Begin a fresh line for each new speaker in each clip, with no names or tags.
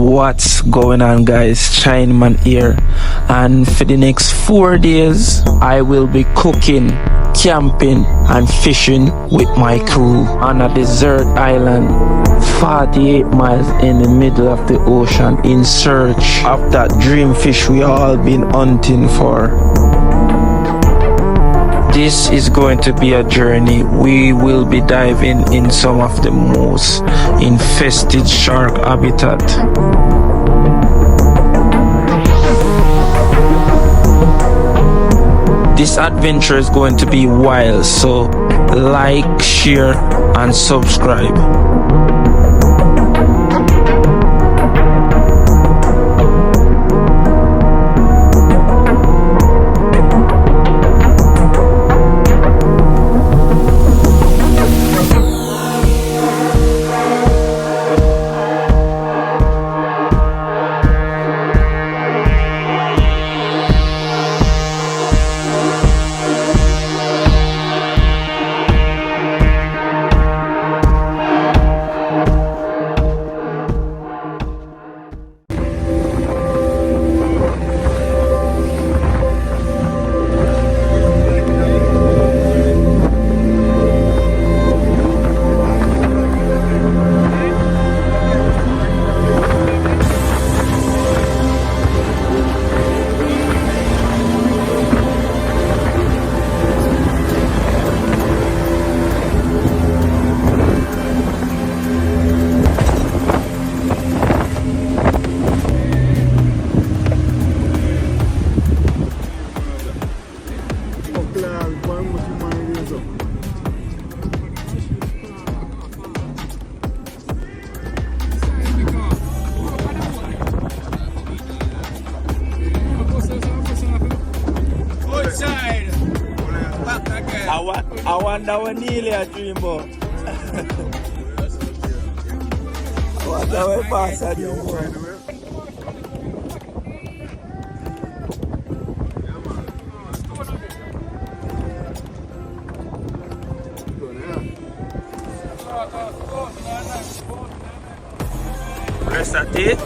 What's going on, guys? Chinaman here, and for the next 4 days I will be cooking, camping and fishing with my crew on a desert island 48 miles in the middle of the ocean in search of that dream fish we all been hunting for. This is going to be a journey. We will be diving in some of the most infested shark habitat. This adventure is going to be wild, so like, share and subscribe. I wonder what nearly a dream about. I wonder what pass a dream about. Rest at it.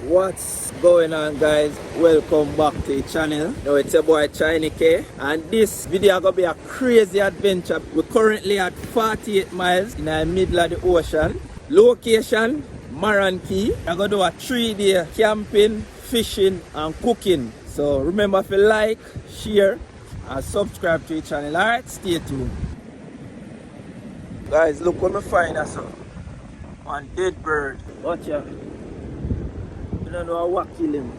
What's going on, guys? Welcome back to the channel. Now it's your boy Chiny K, and this video is gonna be a crazy adventure. We're currently at 48 miles in the middle of the ocean. Location Maran Key. I'm gonna do a 3-day camping, fishing and cooking. So remember to like, share and subscribe to the channel. Alright, stay tuned. Guys, look what I find us. One dead bird. Watch out. I don't know what kill him.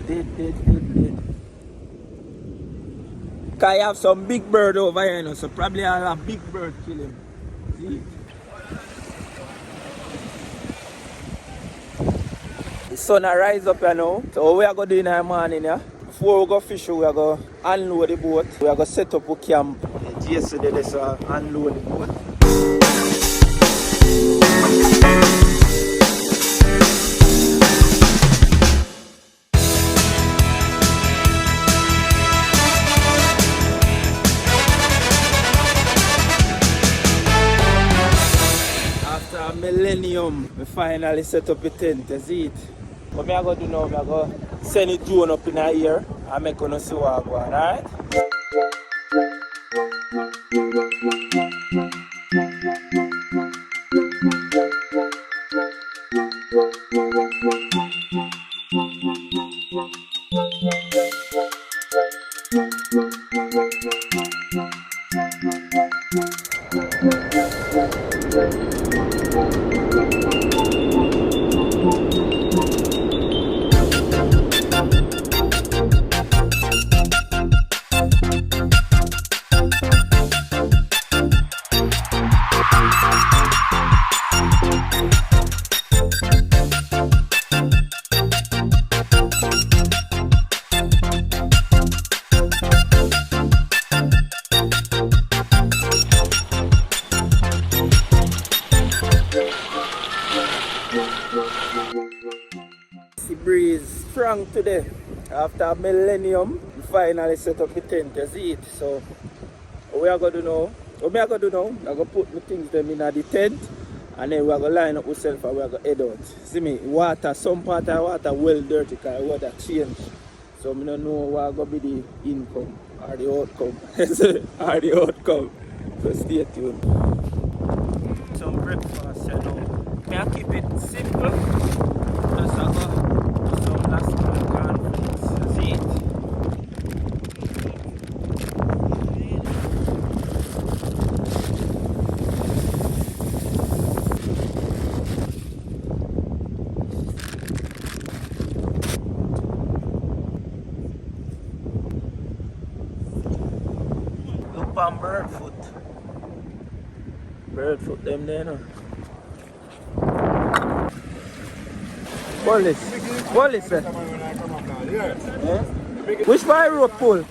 Dead. Cause I have some big bird over here, you know, so probably I'll have big bird kill him. See? The sun will rise up, you know. So what we are going to do in the morning, yeah? Before we go fishing, we are going to unload the boat. We are going to set up a camp. Yesterday, let's unload the boat. After a millennium, we finally set up a tent, you see it. What I'm going to do now, I'm going to send it drone up in the air and make you see what I'm going, alright? Sea breeze strong today. After a millennium, we finally set up the tent. You see it. So what we are going to do now? What we are going to do now? We are going to put the things them in the tent. And then we are going to line up ourselves and we are going to head out. See me, water, some part of the water well dirty because the water change. So I don't know what going to be the income or the outcome. Or the outcome. So stay tuned. Some breakfast, you know. May I keep it simple? Just go do some last man cornflakes. See it? Look on bird foot. Bird foot them there, no? Police. Police, eh? Eh? Which way road pull?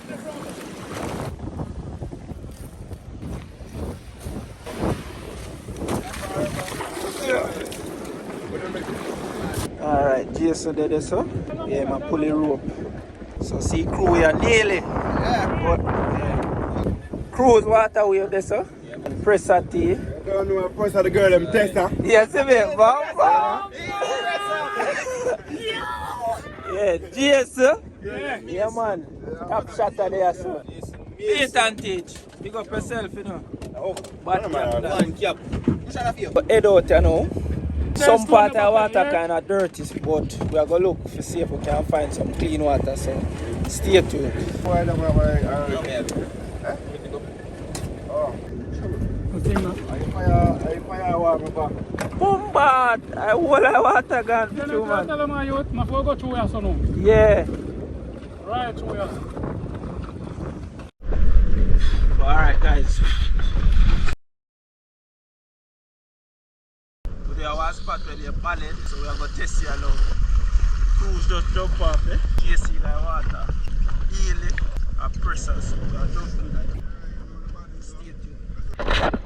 Alright, Jason did this, so yeah, man, pull the rope. So see crew here nearly. But, cruise water wave this, so press a T.
I don't know, press the girl, them tester.
Yes, see me, bam, bam. Yeah, Jason. Yeah, man. Top shot there, sir. Eat and teach. Pick up yourself, you know. Bad cap. But head out, you know. Some part of the water kind of dirty, but we are going to look to see if we can find some clean water. So stay tuned. Bombard! I want water gun for you, man. Yeah.
Right,
Alright, guys. Today I was spot where they're ballet, so we are going to test here now. Crews just jump off, eh? JC like water. Healy, and pressure, so we are jumping like it. Stay tuned.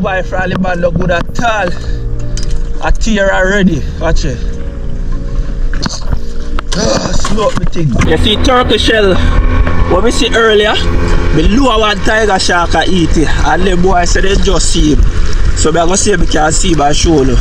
Buy from the band look good at all. A tear already. Watch it. Slow up the thing. You see turtle shell what we see earlier? Below one tiger shark eat it. And the boy said they just see him. So we are going to see if we can see him and show you.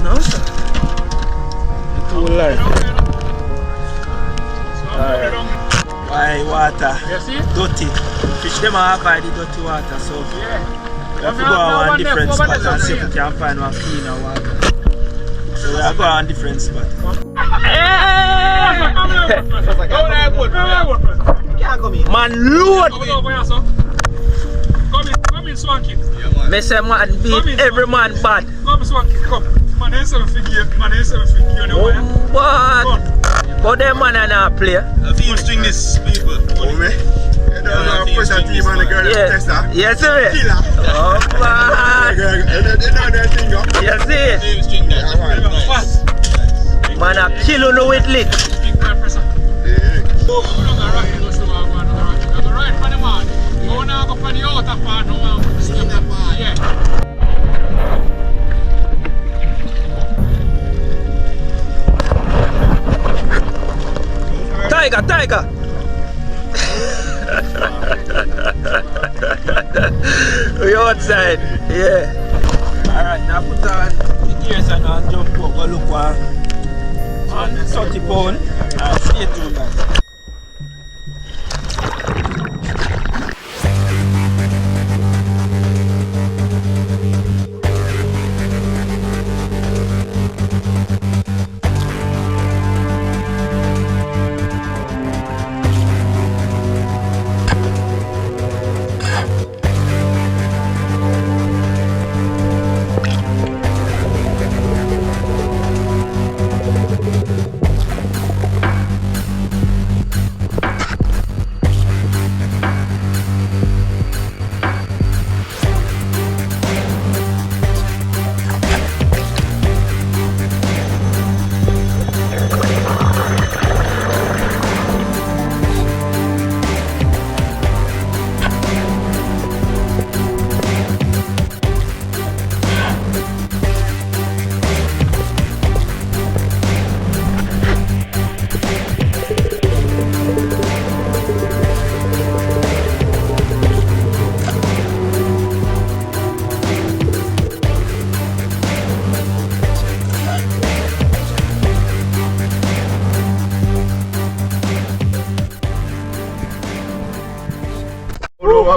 No, sir. Too light. Why water? Dirty. Fish them are by the dirty water, so we have to go on different spot and see if we can find one cleaner water. So we are going on different spot. Man, load!
Come in, Swanky.
Me say man beat every man bad.
Come, Swanky, come. Man, there's something here.
But them man are not play.
A team string this people. Oh, man. You don't know push a team and the girl
Yes,
tester.
yes, sir.
Killer.
Oh, man.
You know that thing, yo.
Yes, sir.
Team string that.
Man, I kill you with lit.
Big man, pressure.
Yeah.
We don't go right here, no slow man. We go right for the man. Go now, go for the outer part, no man. Yeah.
Tiger. We outside. Yeah. Alright, now put on the gears and I'll jump up and look on 30 pound and stay tuned, guys.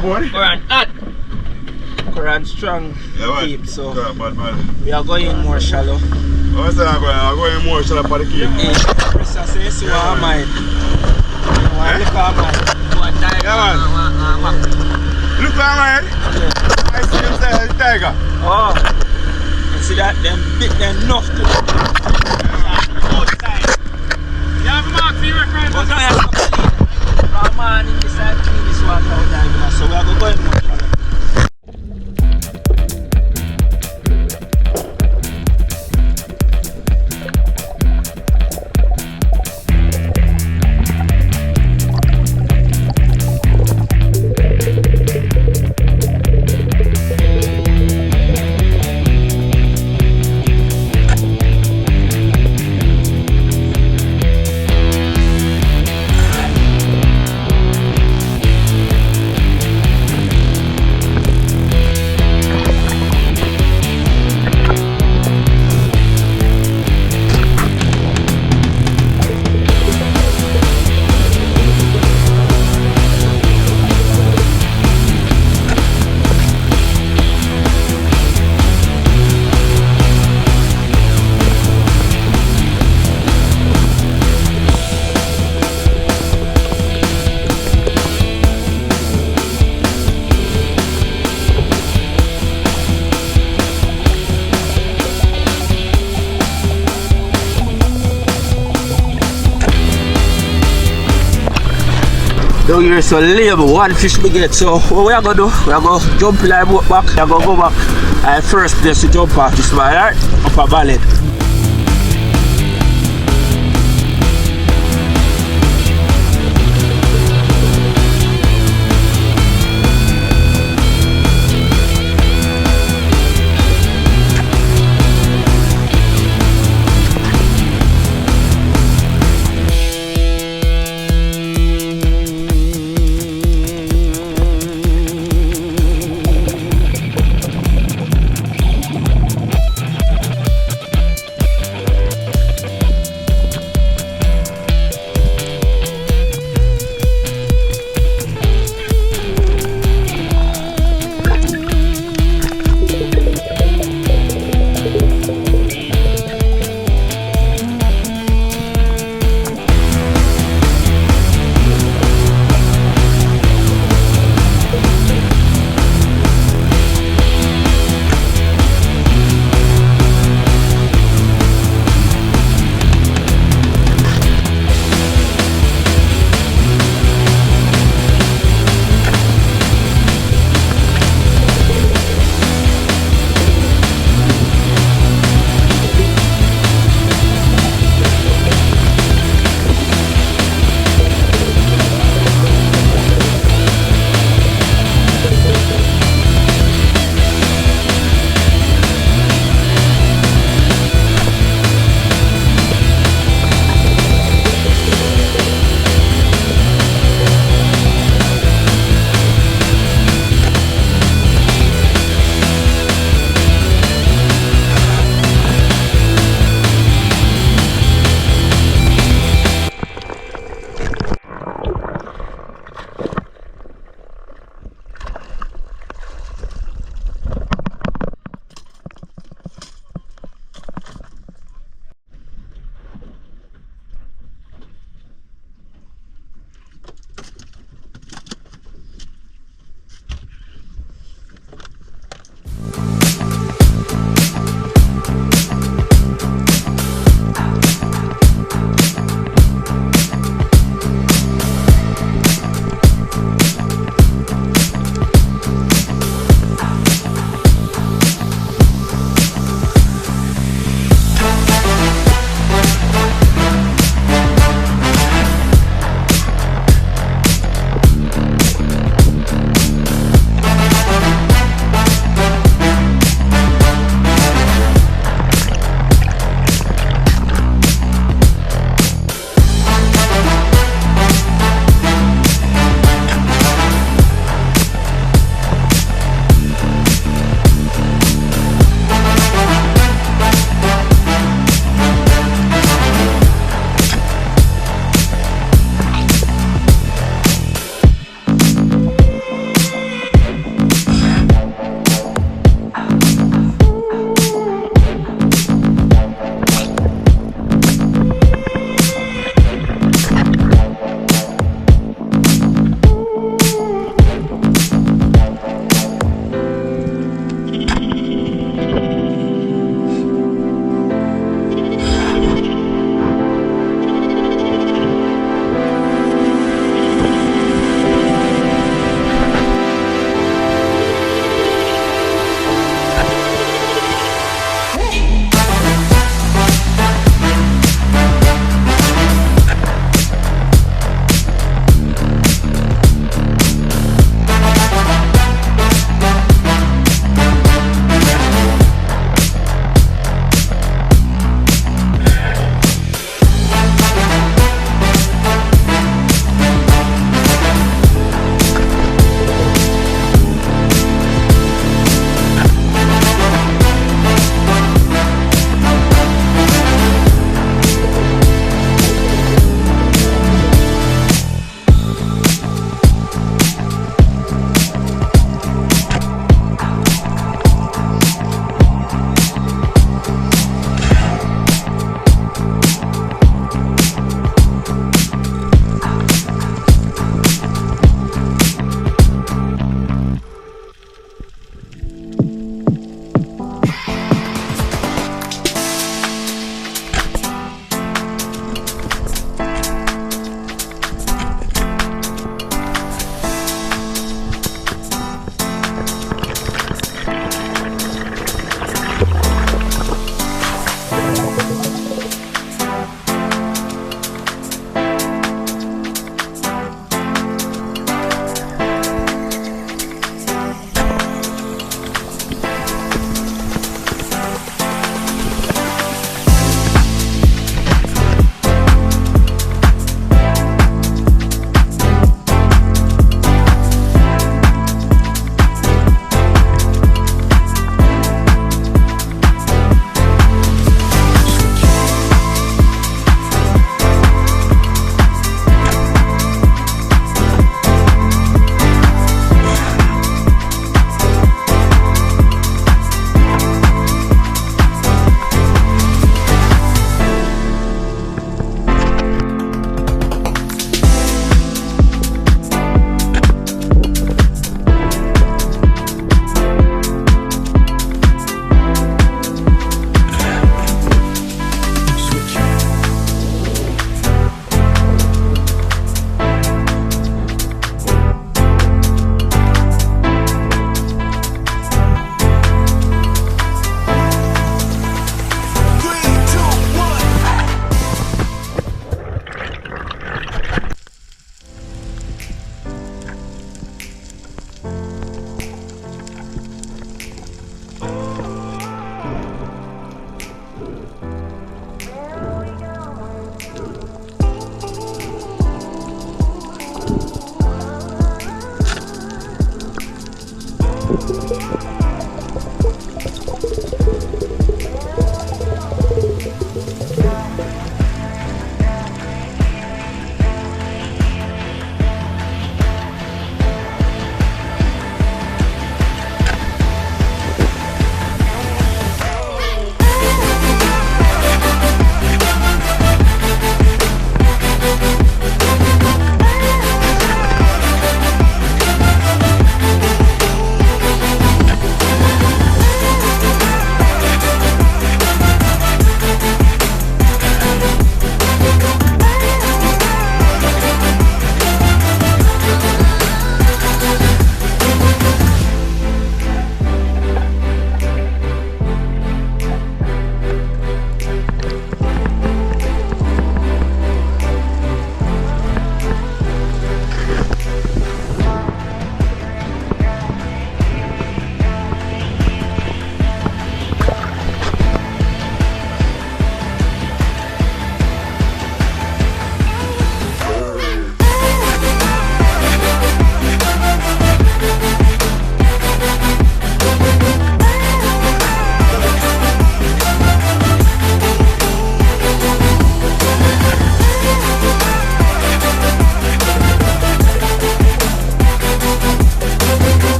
Current hot. Current strong. Deep, so we are going more shallow.
What's that? I'm going more shallow for the key.
Pressure says you are mine. Look at mine.
Look at mine. I see him say the tiger.
Oh. You see that? Them bit them enough to outside.
You have a mark for your friend.
But I have to clean. From man in this side clean this water out there. So we are going more shallow. Down here so label one fish we get. So what we are gonna do? We are gonna jump in the boat back. We are gonna go back. First place to jump off this one, alright? Up a ballad.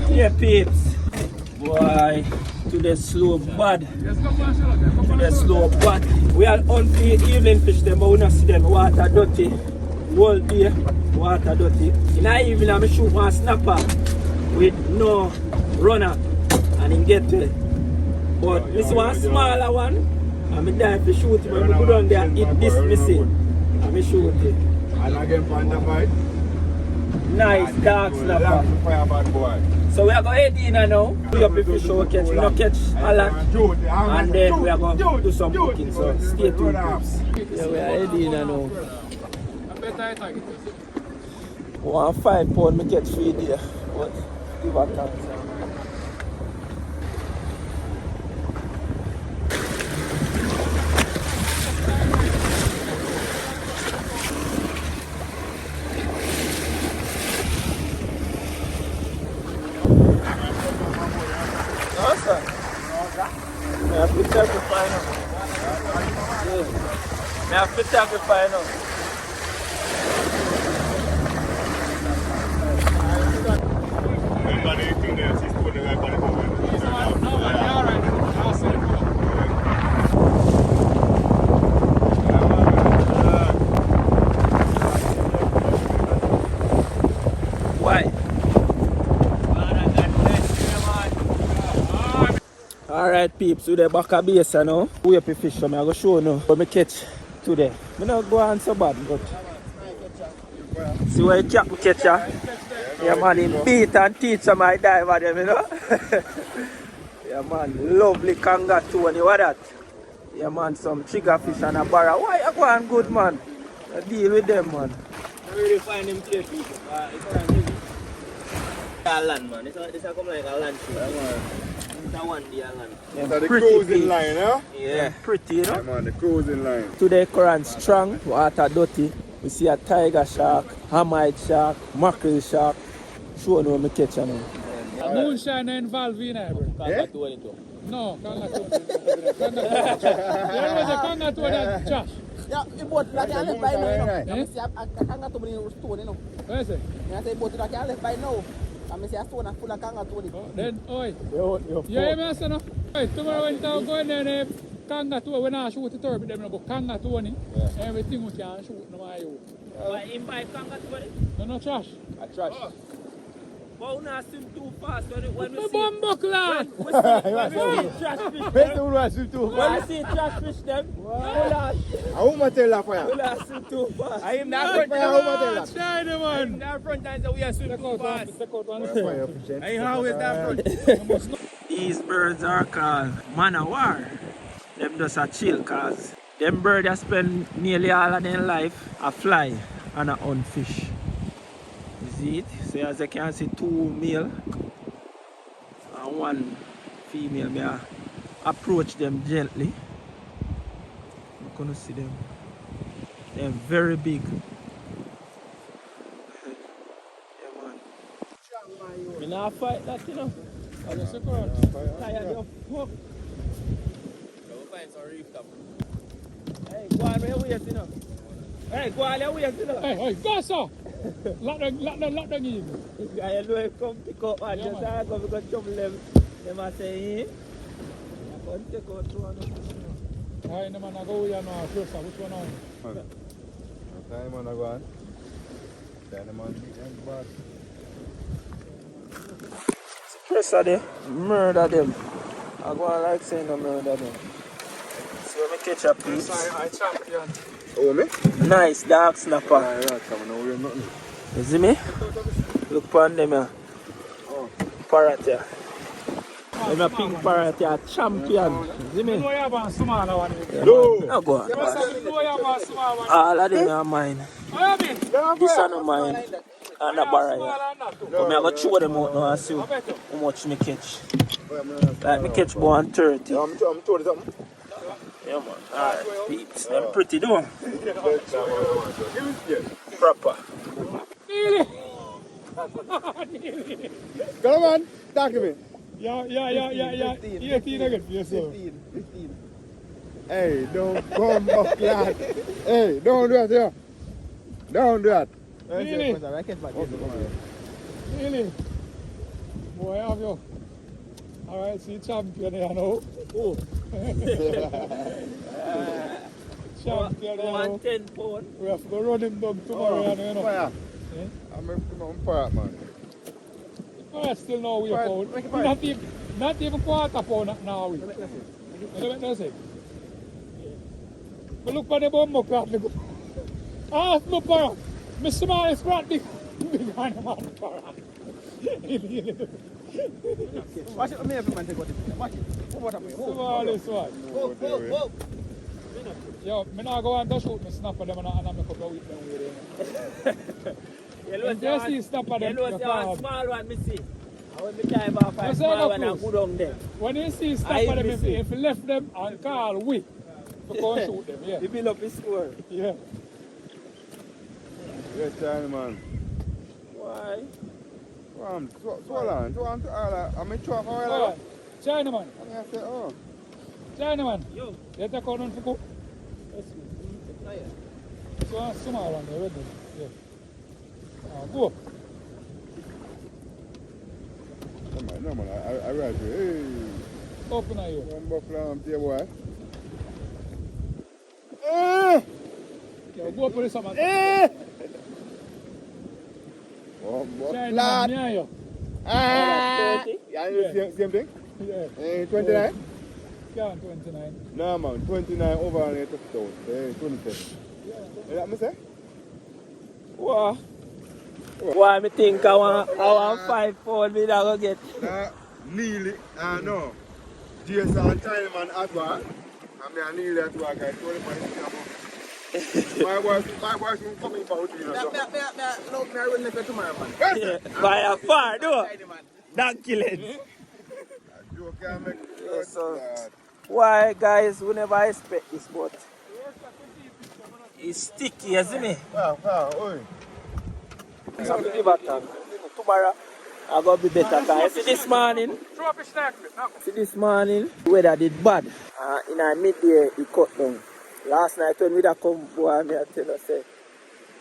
Yeah, peeps. Boy, to the slow bad. To the slow bad. We are on the evening fish them, but we not see them water dirty. Whole day, water dirty. In the evening, I shoot one snapper with no runner and him get to it. But this one smaller one, and I die to shoot him. When we go down there, eat this missing. And I shoot it.
And again, panda fight.
Nice dark snapper. So we are going to head in now. We are going to fish our catch. We don't catch a lot. And then we are going to do some cooking. So stay tuned. Yeah, we are heading now. 1 5 pound me catch free there. But give a tap. I have to sacrifice now. I have to sacrifice now. Why? Alright peeps, we the back of base now. We up a fish so I'm going to show you now what I catch today. I don't go on so bad, but see where you catch me catch ya? Yeah man, he beat and teach my diver them, you know. Yeah man, lovely kangaroo and what that? Yeah man, some triggerfish and a barra. Why you going good man? I deal with them man. I really find him play people. It's a land man, it's a come like a land show.
Yeah, the cruising line, huh?
Yeah, pretty, you know?
Yeah, man, the cruising line.
Today, current strong, water dirty. We see a tiger shark, hammerhead shark, mackerel shark. Show me what we catch now.
A moonshine involved in there, bro.
Eh?
No, kangaroo. There was a kangaroo that Josh.
Yeah, the boat that can left by now. I see a kangaroo bring a stone, you know.
Where is it?
I say boat that can left by now. I see a stone full of kangaroo.
Then, oi. You hear me say no? Oi, tomorrow when you go in there, kangaroo, when I shoot the turtle, them go kangaroo ni. Everything we can shoot, no matter you.
Why invite kangaroo?
No trash.
A trash.
But we not swim too fast when we
The
see...
bumbo clan.
When we see trash fish them, when we see trash fish them,
How much tell that for you?
we not swim too fast.
I am not front how much tell that?
Try them, man.
That front time that we are swim too fast.
Take out one.
I ain't always that front.
These birds are called man of war. Them just a chill cause them birds that spend nearly all of their life a fly and a hunt fish. You see it? So as you can see, 2 male and 1 female. Me approach them gently. You gonna see them. They're very big. Yeah man. Me not fight that, you know.
I'm just going.
Tired of fuck. Hey, go on where you know. Hey, go on where you know.
Hey, go so. Lock the in.
This guy know he come pick up and
Yeah,
just
man.
come because trouble them. Them are saying, come take out 200.
Hey, no man, I go here now. First, which one on?
Time man, I go on. Time man, beat them bad.
Pressure there, murder them. I go on like saying no murder them. See when me catch a piece.
I champion.
Oh, me?
Nice dark snapper.
Alright, come on, we're nothing.
You see me? Look upon them here. Parrot here. I'm a pink parrot here, champion. You see me?
No, you have a smaller one.
No!
Now go on.
You must have no, you have a small one.
All of them are mine.
I mean,
This one of mine. And a barra here.
smaller than that.
But I'm going to throw them out now and see how much me catch. Like me catch 130.
Yeah, I'm told you something.
Yeah man. Alright, peeps. Them pretty though. Proper.
Nearly.
Come on, talk to me.
Yeah. 18 again for yourself.
15.
Hey, don't come back, lad. Hey, don't do that, yeah. Don't do that.
Really? Really? Boy, have you? Alright, see champion here now.
Oh.
Champion here now.
10 pounds.
We have to go run him down tomorrow, you know.
Fire.
Eh?
I'm on fire, man.
Fire still no way
Fire,
pound.
make it fire.
Not even quarter pound now. You know what I say? But look for the bomb crap. Half my para. Mr. Man is quite big. Big man para.
Watch it, me every man take what it is. Watch it. What happened?
Small is what?
Whoa.
Yo, I not go and shoot me snapper them and I make up a week them with them. If you see snapper them,
you know, one small one, me see. I want me time off a small one and put on them.
When you see snapper them, if you left them and call we to go and shoot them, yeah.
You build up his score.
Yeah.
Yes, China, man.
Why?
I'm in trouble.
Oh, Chinaman.
I say, oh.
Chinaman.
Yo.
You take on for go. So a small one there, ready? Yeah. Go.
No, man, I ride you. Hey.
Open are you.
One buffalo, I'm here, boy.
Yo, go up with this man.
One
Chinaman,
buffalo.
near you.
Yeah, same thing?
Yeah.
29?
Yeah, 29.
No, man, 29 over on the touchdown. 27. You know what I say?
What? Why me think I want 5 pounds me that go get?
Nearly, no. Jason and Chinaman at work. And me and Nearly at work. I told him my boys will come in for you.
Me run next tomorrow, man.
By a far, no? Donkey legs.
You can make
Yes, sir. Why, guys, we never expect this, but it's sticky, isn't it?
Oi.
So we give a thank. Tomorrow, I'm going to be better, guys. See this morning? See this morning, the weather did bad. In our midday, it cut down. Last night when we da come, boy, me I tell you, say,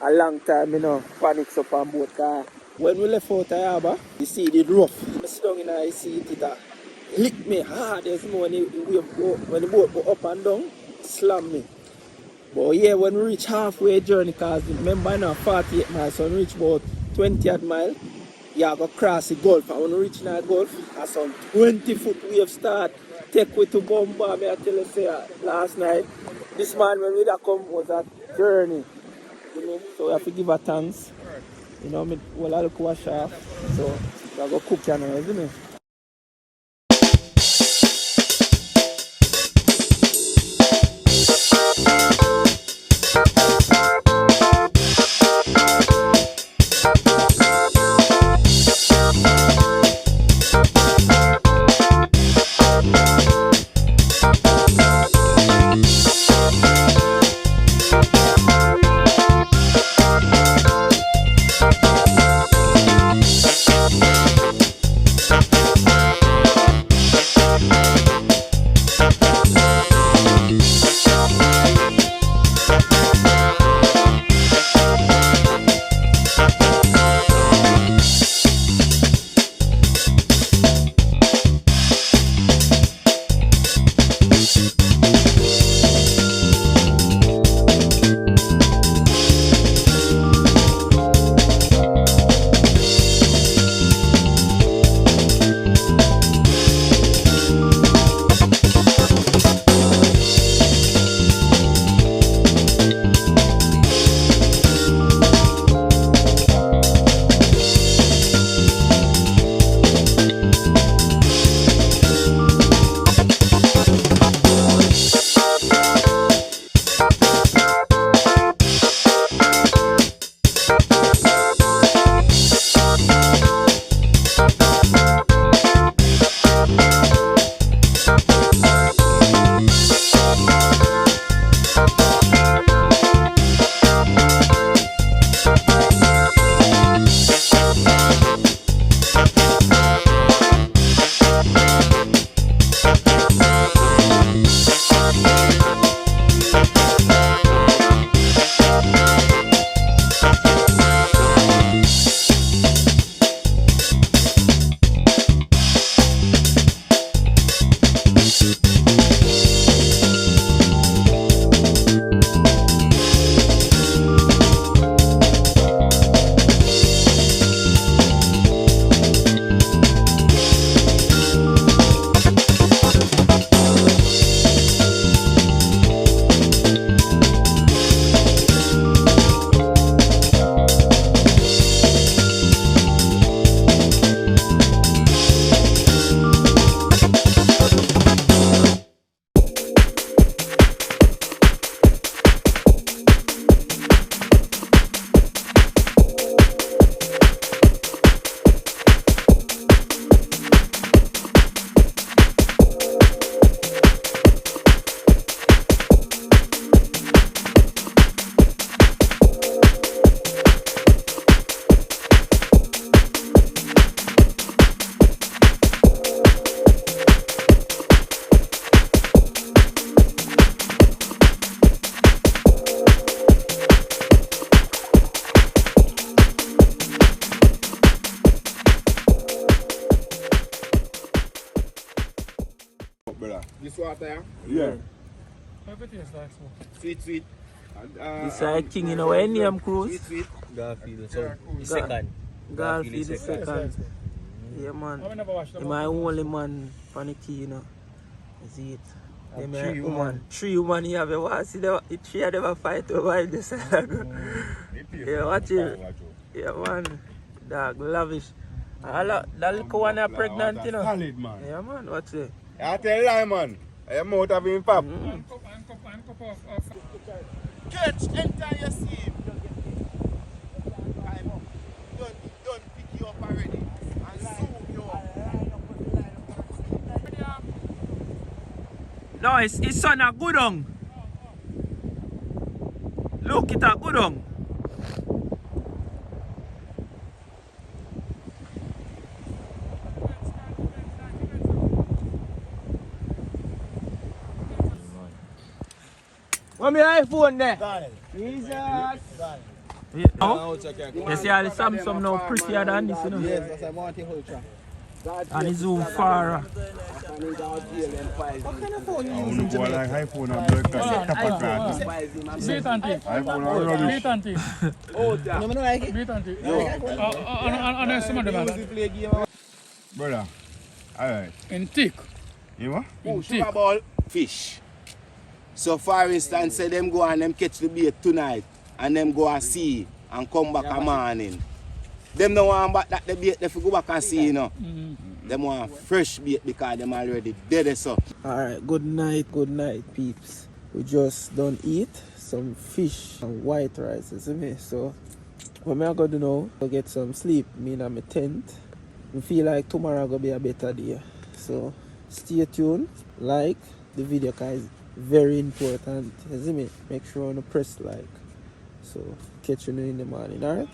a long time, you know, panics up on boat. When we left out the harbour, you see it rough. I sit down in I see it lick me hard. There's more when the boat go up and down, slam me. But yeah, when we reach halfway journey, because remember now 48 miles, so when we reach about 20 odd mile, you have to cross the Gulf. And when we reach that Gulf, a some 20-foot wave start. Take way to Bomba, me I tell you, say, last night. This man, when we da come, was a journey. You know, so we have to give a thanks. You know, me well, I look wash off. So, I go cook you now, isn't it?
This water, yeah?
Everything is like so.
Sweet, sweet.
This is king in our name cruise.
Sweet, sweet.
Garfield, so the second.
Garfield the second. Yeah, man.
I never watched them.
My only man for the key, you know. Is it? Yeah, my
three
woman.
woman.
3 woman you have a watch. See the 3 of them a fight over this. Yeah, watch it. Yeah, man. Dog, lavish. That little one are pregnant, you know.
Solid, man.
Yeah, man. Watch it.
I tell you, lie, man. I am out of him, pop.
I'm cup of
Catch, enter your seat. Don't pick you up already. And zoom you up.
No, it's son a good on. Look, it a good on. What's my iPhone there? Jesus. Oh? You see all the Samsung now prettier than this, you know?
Yes, that's a Monty Ultra.
And it's zoom far.
What kind of phone you
I
use
want
in
to go
Jamaica?
like iPhone and black card.
beat and tea.
iPhone are rubbish.
Beat and tea.
No, I don't like it.
Beat and tea. And then some of them are
Brother, alright.
in thick.
You know?
In thick.
Sugar ball fish. So for instance, say them go and them catch the bait tonight and them go and see and come back a morning. Them don't want back that the bait they go back and see, you know. Them want fresh bait because them already dead so.
Alright, good night, peeps. We just done eat some fish and white rice, you see me? So, what I'm going to do now, go get some sleep, me in my tent. I feel like tomorrow gonna be a better day. So, stay tuned, like the video guys, very important, you see me? Make sure you press like. So, catch you in the morning, alright?